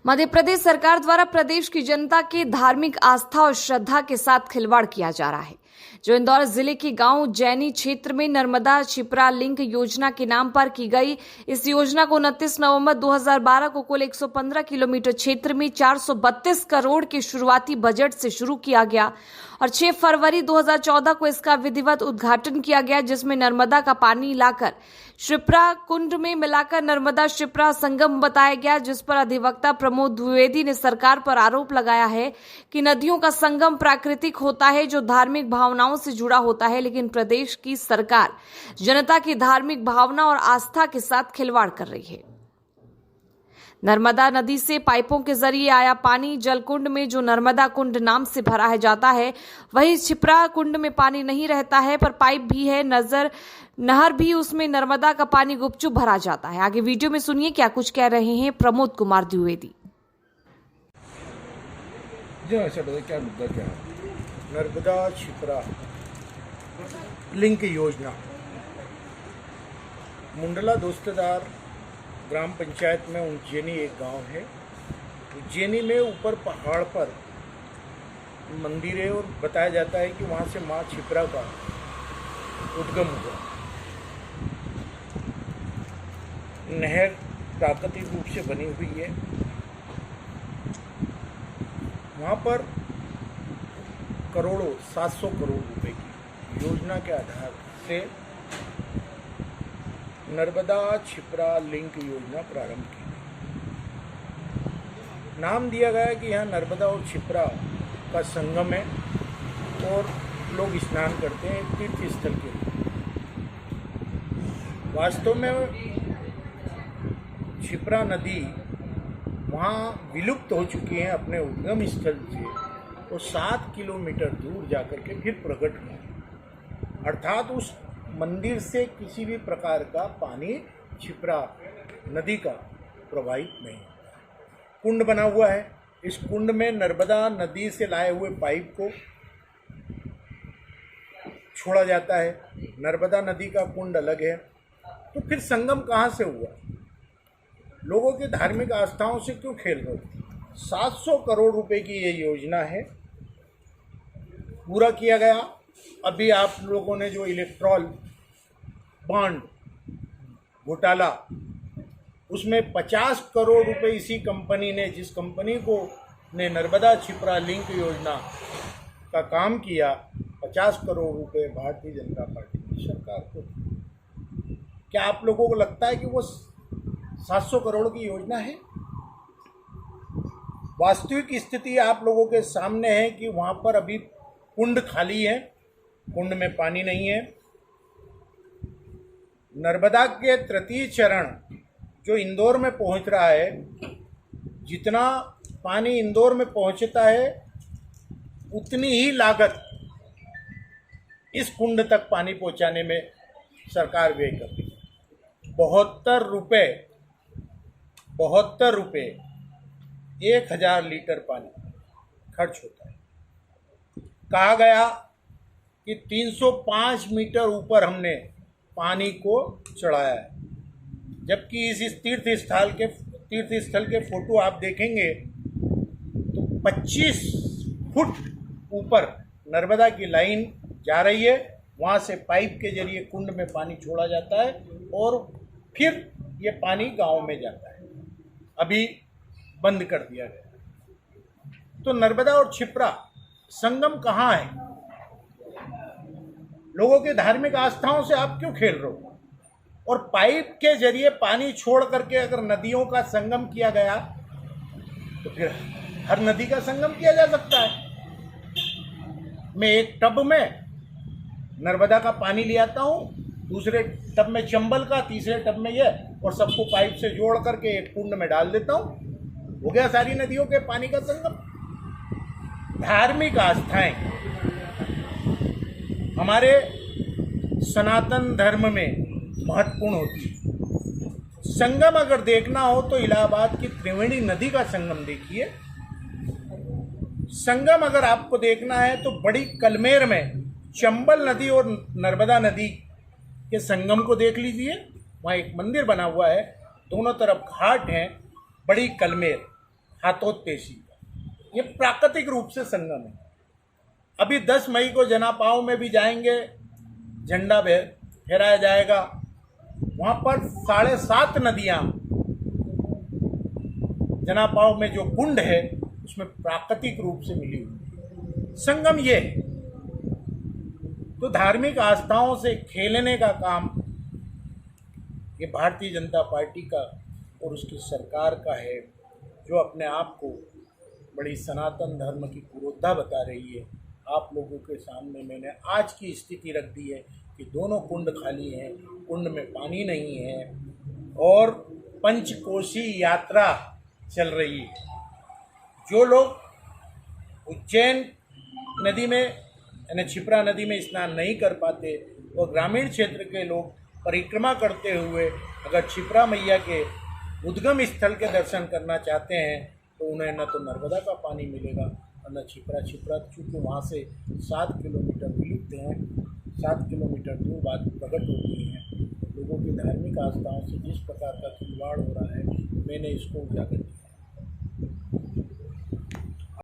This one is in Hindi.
मध्य प्रदेश सरकार द्वारा प्रदेश की जनता की धार्मिक आस्था और श्रद्धा के साथ खिलवाड़ किया जा रहा है। जो इंदौर जिले के गांव जैनी क्षेत्र में नर्मदा क्षिप्रा लिंक योजना के नाम पर की गई इस योजना को 29 नवंबर 2012 को कुल 115 किलोमीटर क्षेत्र में 432 करोड़ के शुरुआती बजट से शुरू किया गया और 6 फरवरी 2014 को इसका विधिवत उद्घाटन किया गया, जिसमें नर्मदा का पानी लाकर क्षिप्रा कुंड में मिलाकर नर्मदा क्षिप्रा संगम बताया गया, जिस पर अधिवक्ता प्रमोद द्विवेदी ने सरकार पर आरोप लगाया है कि नदियों का संगम प्राकृतिक होता है जो धार्मिक भावनाओं से जुड़ा होता है, लेकिन प्रदेश की सरकार जनता की धार्मिक भावना और आस्था के साथ खिलवाड़ कर रही है। नर्मदा नदी से पाइपों के जरिए आया पानी जलकुंड में, जो नर्मदा कुंड नाम से भरा जाता है, वही क्षिप्रा कुंड में पानी नहीं रहता है, पर पाइप भी है, नहर भी, उसमें नर्मदा का पानी गुपचुप भरा जाता है। आगे वीडियो में सुनिए क्या कुछ कह रहे हैं प्रमोद कुमार द्विवेदी। क्या मुद्दा क्या है? नर्मदा क्षिप्रा लिंक योजना मुंडला दोस्तदार ग्राम पंचायत में उज्जैनी एक गांव है। उज्जैनी में ऊपर पहाड़ पर मंदिर है और बताया जाता है कि वहाँ से माँ क्षिप्रा का उद्गम हुआ। नहर प्राकृतिक रूप से बनी हुई है। वहाँ पर करोड़ों 700 करोड़ रुपए की योजना के आधार से नर्मदा क्षिप्रा लिंक योजना प्रारंभ की। नाम दिया गया कि यहाँ नर्मदा और क्षिप्रा का संगम है और लोग स्नान करते हैं तीर्थ स्थल के लिए। वास्तव में क्षिप्रा नदी वहाँ विलुप्त हो चुकी है अपने उद्गम स्थल से, और 7 किलोमीटर दूर जाकर के फिर प्रकट हुआ। अर्थात उस मंदिर से किसी भी प्रकार का पानी क्षिप्रा नदी का प्रवाहित नहीं। कुंड बना हुआ है। इस कुंड में नर्मदा नदी से लाए हुए पाइप को छोड़ा जाता है। नर्मदा नदी का कुंड अलग है। तो फिर संगम कहाँ से हुआ? लोगों की धार्मिक आस्थाओं से क्यों खेल रहे हो? 700 करोड़ रुपए की ये योजना है, पूरा किया गया। अभी आप लोगों ने जो इलेक्ट्रॉल बॉन्ड घोटाला, उसमें 50 करोड़ रुपए इसी कंपनी ने, जिस कंपनी को ने नर्मदा क्षिप्रा लिंक योजना का काम किया, 50 करोड़ रुपए भारतीय जनता पार्टी की सरकार को। क्या आप लोगों को लगता है कि वो 700 करोड़ की योजना है? वास्तविक स्थिति आप लोगों के सामने है कि वहाँ पर अभी कुंड खाली है, कुंड में पानी नहीं है। नर्मदा के तृतीय चरण जो इंदौर में पहुँच रहा है, जितना पानी इंदौर में पहुँचता है उतनी ही लागत इस कुंड तक पानी पहुँचाने में सरकार व्यय करती है। 72 रुपये 1000 लीटर पानी खर्च होता है। कहा गया कि 305 मीटर ऊपर हमने पानी को चढ़ाया है, जबकि इस तीर्थ स्थल के फोटो आप देखेंगे तो 25 फुट ऊपर नर्मदा की लाइन जा रही है। वहाँ से पाइप के जरिए कुंड में पानी छोड़ा जाता है और फिर ये पानी गांव में जाता है। अभी बंद कर दिया गया। तो नर्मदा और क्षिप्रा संगम कहाँ है? लोगों के धार्मिक आस्थाओं से आप क्यों खेल रहे हो? और पाइप के जरिए पानी छोड़ करके अगर नदियों का संगम किया गया तो फिर हर नदी का संगम किया जा सकता है। मैं एक टब में नर्मदा का पानी ले आता हूँ, दूसरे टब में चंबल का, तीसरे टब में ये, और सबको पाइप से जोड़ करके एक कुंड में डाल देता हूँ। हो गया सारी नदियों के पानी का संगम। धार्मिक आस्थाएं हमारे सनातन धर्म में महत्वपूर्ण होती है। संगम अगर देखना हो तो इलाहाबाद की त्रिवेणी नदी का संगम देखिए। संगम अगर आपको देखना है तो बड़ी कलमेर में चंबल नदी और नर्मदा नदी के संगम को देख लीजिए। वहाँ एक मंदिर बना हुआ है, दोनों तरफ घाट हैं, बड़ी कलमेर। हाथोत्पेशी का। ये प्राकृतिक रूप से संगम है। अभी 10 मई को जनापाव में भी जाएंगे, झंडा फहराया जाएगा। वहाँ पर 7.5 नदियाँ, जनापाव में जो कुंड है उसमें प्राकृतिक रूप से मिली हुई संगम ये है। तो धार्मिक आस्थाओं से खेलने का काम ये भारतीय जनता पार्टी का और उसकी सरकार का है, जो अपने आप को बड़ी सनातन धर्म की पुरोधा बता रही है। आप लोगों के सामने मैंने आज की स्थिति रख दी है कि दोनों कुंड खाली हैं, कुंड में पानी नहीं है और पंचकोशी यात्रा चल रही है। जो लोग उज्जैन नदी में यानी क्षिप्रा नदी में स्नान नहीं कर पाते, वो ग्रामीण क्षेत्र के लोग परिक्रमा करते हुए अगर क्षिप्रा मैया के उद्गम स्थल के दर्शन करना चाहते हैं तो उन्हें न तो नर्मदा का पानी मिलेगा और न क्षिप्रा चूँकि वहाँ से 7 किलोमीटर विलुप्त हैं, 7 किलोमीटर दूर बात प्रकट होती हैं। लोगों की धार्मिक आस्थाओं से जिस प्रकार का खिलवाड़ हो रहा है, मैंने इसको उजागर किया।